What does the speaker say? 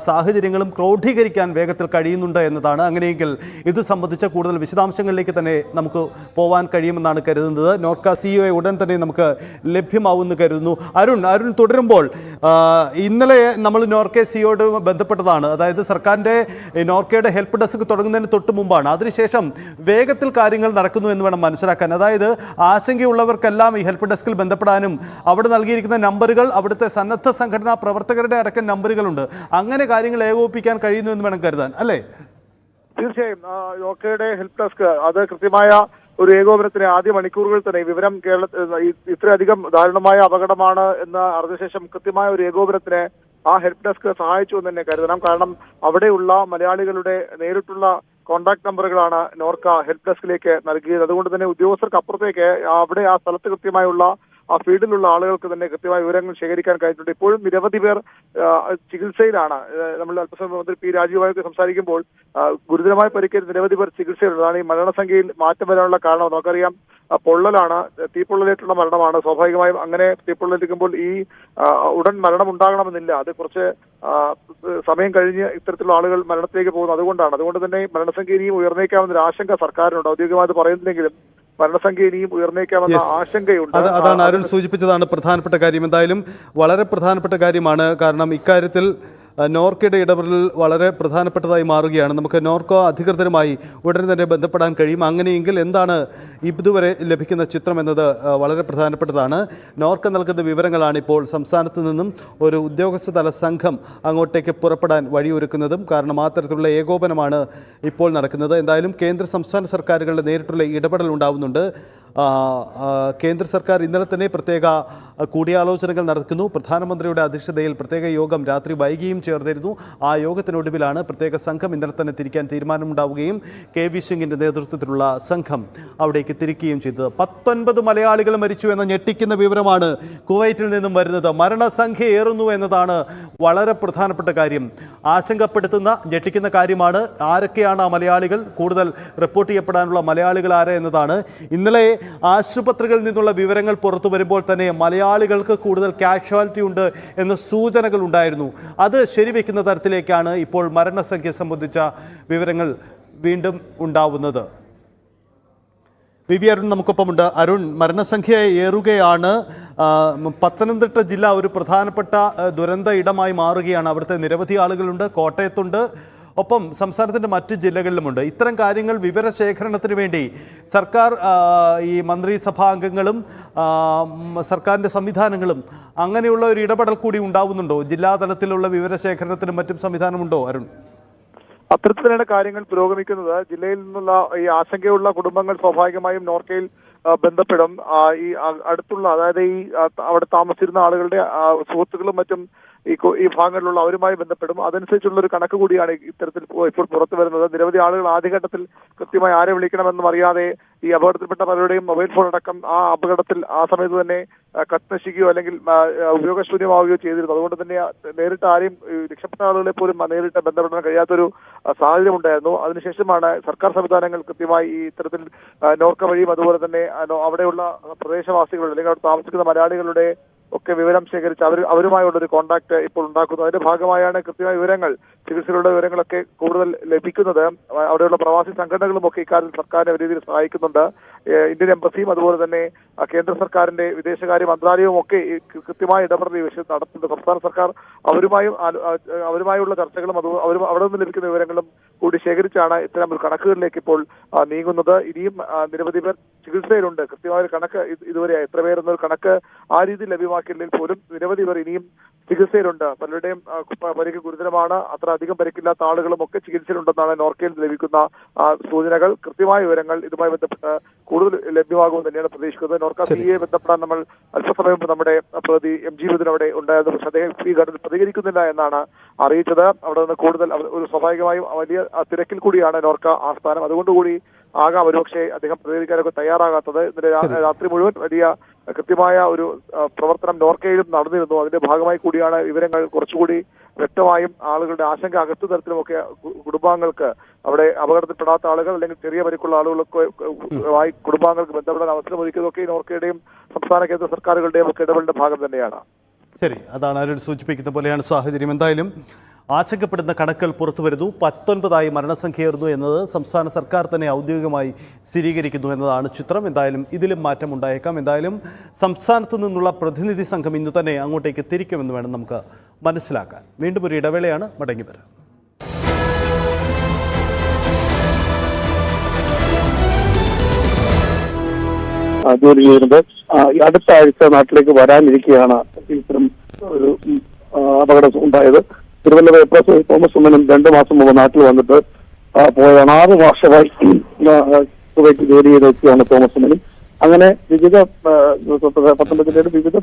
സാഹചര്യങ്ങളും ക്രോഡീകരിക്കാൻ വേഗത്തിൽ കഴിയുന്നുണ്ട് എന്നതാണ്. അങ്ങനെയെങ്കിൽ ഇത് സംബന്ധിച്ച കൂടുതൽ വിശദാംശങ്ങളിലേക്ക് തന്നെ നമുക്ക് പോകാൻ കഴിയുമെന്നാണ് കരുതുന്നത്. നോർക്ക CEO ഉടൻ തന്നെ നമുക്ക് ലഭ്യമാവുമെന്ന് കരുതുന്നു. അരുൺ തുടരുമ്പോൾ, ഇന്നലെ നമ്മൾ നോർക്ക സിഇഒയോട് ബന്ധപ്പെട്ടതാണ്. അതായത് സർക്കാരിൻ്റെ നോർക്കയുടെ ഹെൽപ്പ് ഡെസ്ക് തുടങ്ങുന്നതിന് തൊട്ട് മുമ്പാണ്. അതിനുശേഷം വേഗത്തിൽ കാര്യങ്ങൾ നടക്കുന്നു എന്ന് വേണം മനസ്സിലാക്കാൻ. അതായത് ആശങ്കയുള്ളവർക്കെല്ലാം ഈ ഹെൽപ്പ് ഡെസ്കിൽ ബന്ധപ്പെടാനും അവിടെ നൽകിയിരിക്കുന്ന നമ്പറുകൾ അവിടുത്തെ സന്നദ്ധ സംഘടനാ പ്രവർത്തകരുടെ അടക്കം നമ്പറുകളുണ്ട്. അങ്ങനെ കാര്യങ്ങൾ ഏകോപിപ്പിക്കാൻ കഴിയുന്നു എന്ന് വേണം കരുതാൻ, അല്ലേ? തീർച്ചയായും നോർക്കയുടെ ഹെൽപ്പ് ഡെസ്ക് അത് കൃത്യമായ ഒരു ഏകോപനത്തിന് ആദ്യ മണിക്കൂറുകളിൽ തന്നെ വിവരം ഇത്രയധികം ദാരുണമായ അപകടമാണ് എന്ന് അറിഞ്ഞ ശേഷം കൃത്യമായ ഒരു ഏകോപനത്തിന് ആ ഹെൽപ്പ് ഡെസ്ക് സഹായിച്ചു എന്ന് തന്നെ കരുതണം. കാരണം അവിടെയുള്ള മലയാളികളുടെ നേരിട്ടുള്ള കോൺടാക്ട് നമ്പറുകളാണ് നോർക്ക ഹെൽപ്പ് ഡെസ്കിലേക്ക് നൽകിയത്. അതുകൊണ്ട് തന്നെ ഉദ്യോഗസ്ഥർക്ക് അപ്പുറത്തേക്ക് അവിടെ ആ സ്ഥലത്ത് കൃത്യമായുള്ള ആ ഫീൽഡിലുള്ള ആളുകൾക്ക് തന്നെ കൃത്യമായ വിവരങ്ങൾ ശേഖരിക്കാൻ കഴിഞ്ഞിട്ടുണ്ട്. ഇപ്പോഴും നിരവധി പേർ ചികിത്സയിലാണ്. നമ്മൾ അല്പസമയം മന്ത്രി P. രാജീവുമായിട്ട് സംസാരിക്കുമ്പോൾ ഗുരുതരമായി പരിക്കേറ്റ നിരവധി പേർ ചികിത്സയിലുള്ളതാണ്. ഈ മരണസംഖ്യയിൽ മാറ്റം വരാനുള്ള കാരണം നമുക്കറിയാം, പൊള്ളലാണ്, തീപ്പൊള്ളലേറ്റുള്ള മരണമാണ്. സ്വാഭാവികമായും അങ്ങനെ തീപ്പൊള്ളലേൽക്കുമ്പോൾ ഈ ഉടൻ മരണം ഉണ്ടാകണമെന്നില്ല. അത് കുറച്ച് സമയം കഴിഞ്ഞ് ഇത്തരത്തിലുള്ള ആളുകൾ മരണത്തിലേക്ക് പോകുന്നു. അതുകൊണ്ട് തന്നെ മരണസംഖ്യ ഇനിയും ഉയർന്നേക്കാമെന്നൊരു ആശങ്ക സർക്കാരിനുണ്ട്. ഔദ്യോഗികമായി പറയുന്നില്ലെങ്കിലും മരണസംഖ്യ ഇനിയും ഉയർന്നേക്കാമെന്ന ആശങ്കയുണ്ട്. അതാണ് അരുൺ സൂചിപ്പിച്ചതാണ് പ്രധാനപ്പെട്ട കാര്യം. എന്തായാലും വളരെ പ്രധാനപ്പെട്ട കാര്യമാണ്. കാരണം ഇക്കാര്യത്തിൽ നോർക്കയുടെ ഇടപെടൽ വളരെ പ്രധാനപ്പെട്ടതായി മാറുകയാണ്. നമുക്ക് നോർക്ക അധികൃതരുമായി ഉടൻ തന്നെ ബന്ധപ്പെടാൻ കഴിയും. അങ്ങനെയെങ്കിൽ എന്താണ് ഇതുവരെ ലഭിക്കുന്ന ചിത്രം എന്നത് വളരെ പ്രധാനപ്പെട്ടതാണ്. നോർക്ക നൽകുന്ന വിവരങ്ങളാണ് ഇപ്പോൾ സംസ്ഥാനത്ത് നിന്നും ഒരു ഉദ്യോഗസ്ഥതല സംഘം അങ്ങോട്ടേക്ക് പുറപ്പെടാൻ വഴിയൊരുക്കുന്നതും. കാരണം ആ തരത്തിലുള്ള ഏകോപനമാണ് ഇപ്പോൾ നടക്കുന്നത്. എന്തായാലും കേന്ദ്ര സംസ്ഥാന സർക്കാരുകളുടെ നേരിട്ടുള്ള ഇടപെടൽ ഉണ്ടാവുന്നുണ്ട്. കേന്ദ്ര സർക്കാർ ഇന്നലെ തന്നെ പ്രത്യേക കൂടിയാലോചനകൾ നടക്കുന്നു. പ്രധാനമന്ത്രിയുടെ അധ്യക്ഷതയിൽ പ്രത്യേക യോഗം രാത്രി വൈകിയും ചേർന്നിരുന്നു. ആ യോഗത്തിനൊടുവിലാണ് പ്രത്യേക സംഘം ഇന്നലെ തന്നെ തിരിക്കാൻ തീരുമാനമുണ്ടാവുകയും KV സിംഗിൻ്റെ നേതൃത്വത്തിലുള്ള സംഘം അവിടേക്ക് തിരിക്കുകയും ചെയ്തത്. 19 മലയാളികൾ മരിച്ചു എന്ന ഞെട്ടിക്കുന്ന വിവരമാണ് കുവൈറ്റിൽ നിന്നും വരുന്നത്. മരണസംഖ്യ ഏറുന്നു എന്നതാണ് വളരെ പ്രധാനപ്പെട്ട കാര്യം. ആശങ്കപ്പെടുത്തുന്ന ഞെട്ടിക്കുന്ന കാര്യമാണ്. ആരൊക്കെയാണ് ആ മലയാളികൾ, കൂടുതൽ റിപ്പോർട്ട് ചെയ്യപ്പെടാനുള്ള മലയാളികൾ ആരെ എന്നതാണ്. ഇന്നലെ ആശുപത്രികളിൽ നിന്നുള്ള വിവരങ്ങൾ പുറത്തു വരുമ്പോൾ തന്നെ മലയാളികൾക്ക് കൂടുതൽ കാഷ്വാലിറ്റി ഉണ്ട് എന്ന സൂചനകൾ ഉണ്ടായിരുന്നു. അത് ശരിവെക്കുന്ന തരത്തിലേക്കാണ് ഇപ്പോൾ മരണസംഖ്യ സംബന്ധിച്ച വിവരങ്ങൾ വീണ്ടും ഉണ്ടാവുന്നത്. അരുൺ നമുക്കൊപ്പമുണ്ട്. അരുൺ, മരണസംഖ്യ ഏറുകയാണ്. പത്തനംതിട്ട ജില്ല ഒരു പ്രധാനപ്പെട്ട ദുരന്ത ഇടമായി മാറുകയാണ്. അവിടുത്തെ നിരവധി ആളുകളുണ്ട്. കോട്ടയത്തുണ്ട്, ഒപ്പം സംസ്ഥാനത്തിൻ്റെ മറ്റ് ജില്ലകളിലുമുണ്ട്. ഇത്തരം കാര്യങ്ങൾ വിവരശേഖരണത്തിന് വേണ്ടി സർക്കാർ, ഈ മന്ത്രിസഭാംഗങ്ങളും സർക്കാരിൻ്റെ സംവിധാനങ്ങളും അങ്ങനെയുള്ള ഒരു ഇടപെടൽ കൂടി ഉണ്ടാവുന്നുണ്ടോ? ജില്ലാതലത്തിലുള്ള വിവരശേഖരണത്തിനും മറ്റും സംവിധാനമുണ്ടോ അരുൺ? അത്തരത്തിലാണ് കാര്യങ്ങൾ പുരോഗമിക്കുന്നത്. ജില്ലയിൽ നിന്നുള്ള ഈ ആശങ്കയുള്ള കുടുംബങ്ങൾ സ്വാഭാവികമായും നോർക്കയിൽ ബന്ധപ്പെടും. ഈ അടുത്തുള്ള, അതായത് ഈ അവിടെ താമസിച്ചിരുന്ന ആളുകളുടെ സുഹൃത്തുക്കളും മറ്റും ഈ ഭാഗങ്ങളിലുള്ള അവരുമായി ബന്ധപ്പെടും. അതനുസരിച്ചുള്ള ഒരു കണക്ക് കൂടിയാണ് ഇത്തരത്തിൽ ഇപ്പോൾ പുറത്തു വരുന്നത്. നിരവധി ആളുകൾ ആദ്യഘട്ടത്തിൽ കൃത്യമായി ആരെ വിളിക്കണമെന്നും അറിയാതെ ഈ അപകടത്തിൽപ്പെട്ട പലരുടെയും മൊബൈൽ ഫോൺ അടക്കം ആ അപകടത്തിൽ ആ സമയത്ത് തന്നെ കത്തിനശിക്കുകയോ അല്ലെങ്കിൽ ഉപയോഗശൂന്യമാവുകയോ ചെയ്തിരുന്നു. അതുകൊണ്ട് തന്നെ നേരിട്ട് ആരെയും രക്ഷപ്പെട്ട ആളുകളെ പോലും നേരിട്ട് ബന്ധപ്പെടാൻ കഴിയാത്തൊരു സാഹചര്യം ഉണ്ടായിരുന്നു. അതിനുശേഷമാണ് സർക്കാർ സംവിധാനങ്ങൾ കൃത്യമായി ഈ ഇത്തരത്തിൽ നോർക്ക വഴിയും അതുപോലെ തന്നെ അവിടെയുള്ള പ്രദേശവാസികളുടെ അല്ലെങ്കിൽ അവിടെ താമസിക്കുന്ന മലയാളികളുടെ ഒക്കെ വിവരം ശേഖരിച്ച് അവരുമായുള്ള ഒരു കോൺടാക്ട് ഇപ്പോൾ ഉണ്ടാക്കുന്നു. അതിന്റെ ഭാഗമായാണ് കൃത്യമായ വിവരങ്ങൾ, ചികിത്സകളുടെ വിവരങ്ങളൊക്കെ കൂടുതൽ ലഭിക്കുന്നത്. അവിടെയുള്ള പ്രവാസി സംഘടനകളും ഒക്കെ ഇക്കാര്യത്തിൽ സർക്കാരിനെ ഒരു രീതിയിൽ സഹായിക്കുന്നുണ്ട്. ഇന്ത്യൻ എംബസിയും അതുപോലെ തന്നെ കേന്ദ്ര സർക്കാരിന്റെ വിദേശകാര്യ മന്ത്രാലയവും ഒക്കെ കൃത്യമായ ഇടപെടൽ ഈ വിഷയത്തിൽ നടത്തുന്നുണ്ട്. സംസ്ഥാന സർക്കാർ അവരുമായുള്ള ചർച്ചകളും അവിടെ നിന്ന് ലഭിക്കുന്ന വിവരങ്ങളും കൂടി ശേഖരിച്ചാണ് ഇത്തരം ഒരു കണക്കുകളിലേക്ക് ഇപ്പോൾ നീങ്ങുന്നത്. ഇനിയും നിരവധി പേർ ചികിത്സയിലുണ്ട്. കൃത്യമായ ഒരു കണക്ക് ഇതുവരെ എത്ര പേരെന്നൊരു കണക്ക് ആ രീതിയിൽ ലഭ്യമാക്കിയില്ലെങ്കിൽ പോലും നിരവധി പേർ ഇനിയും ചികിത്സയിലുണ്ട്. പലരുടെയും പരിക്ക് ഗുരുതരമാണ്. അത്ര അധികം പരിക്കില്ലാത്ത ആളുകളും ഒക്കെ ചികിത്സയിലുണ്ടെന്നാണ് നോർക്കയിൽ ലഭിക്കുന്ന സൂചനകൾ. കൃത്യമായ വിവരങ്ങൾ ഇതുമായി ബന്ധപ്പെട്ട് കൂടുതൽ ലഭ്യമാകുമെന്ന് തന്നെയാണ് പ്രതീക്ഷിക്കുന്നത്. നോർക്ക സിയെ ബന്ധപ്പെടാൻ നമ്മൾ അല്പസമയം മുമ്പ് നമ്മുടെ പ്രതി MG വിപിൻ അവിടെ ഉണ്ടായിരുന്നു. പക്ഷേ അദ്ദേഹം ഈ ഘട്ടത്തിൽ പ്രതികരിക്കുന്നില്ല എന്നാണ് അറിയിച്ചത്. അവിടെ നിന്ന് കൂടുതൽ ഒരു സ്വാഭാവികമായും വലിയ തിരക്കിൽ കൂടിയാണ് നോർക്ക ആസ്ഥാനം. അതുകൊണ്ടുകൂടി ആകാം ഒരുപക്ഷെ അദ്ദേഹം പ്രതികരിക്കാനൊക്കെ തയ്യാറാകാത്തത്. ഇന്നലെ രാത്രി മുഴുവൻ വലിയ കൃത്യമായ ഒരു പ്രവർത്തനം നോർക്കയിലും നടന്നിരുന്നു. അതിന്റെ ഭാഗമായി കൂടിയാണ് വിവരങ്ങൾ കുറച്ചുകൂടി വ്യക്തമായും ആളുകളുടെ ആശങ്ക അകത്തു തരത്തിലുമൊക്കെ കുടുംബാംഗങ്ങൾക്ക്, അവിടെ അപകടത്തിൽപ്പെടാത്ത ആളുകൾ അല്ലെങ്കിൽ ചെറിയ പരിക്കുള്ള ആളുകളൊക്കെ കുടുംബാംഗങ്ങൾക്ക് ബന്ധപ്പെടാൻ അവസരം ഒരുക്കിയതൊക്കെ നോർക്കയുടെയും സംസ്ഥാന കേന്ദ്ര സർക്കാരുകളുടെയും ഒക്കെ ഇടപെടലിന്റെ ഭാഗം തന്നെയാണ്. ശരി, അതാണ് അരുൺ സൂചിപ്പിക്കുന്ന പോലെയാണ് സാഹചര്യം. എന്തായാലും ആശങ്കപ്പെടുന്ന കണക്കുകൾ പുറത്തുവരുന്നു. 19 മരണസംഖ്യയായിരുന്നു എന്നത് സംസ്ഥാന സർക്കാർ തന്നെ ഔദ്യോഗികമായി സ്ഥിരീകരിക്കുന്നു എന്നതാണ് ചിത്രം. എന്തായാലും ഇതിലും മാറ്റം ഉണ്ടായേക്കാം. എന്തായാലും സംസ്ഥാനത്ത് നിന്നുള്ള പ്രതിനിധി സംഘം ഇന്ന് തന്നെ അങ്ങോട്ടേക്ക് തിരിക്കുമെന്ന് വേണം നമുക്ക് മനസ്സിലാക്കാൻ. വീണ്ടും ഒരു ഇടവേളയാണ്, മടങ്ങി വരാം. ജോലി ചെയ്യുന്നത് അടുത്ത ആഴ്ച നാട്ടിലേക്ക് വരാനിരിക്കുകയാണ് ഇത്തരം ഒരു അപകടം ഉണ്ടായത്. തിരുവല്ല തോമസ് ഉമ്മനും 2 മാസം മുമ്പ് നാട്ടിൽ വന്നിട്ട് പോയതാണ്. 6 വർഷമായി കുവൈറ്റ് ജോലി ചെയ്ത് വെക്കുകയാണ് തോമസ് ഉമ്മനും. അങ്ങനെ വിവിധ പത്തനംതിട്ടയുടെ വിവിധ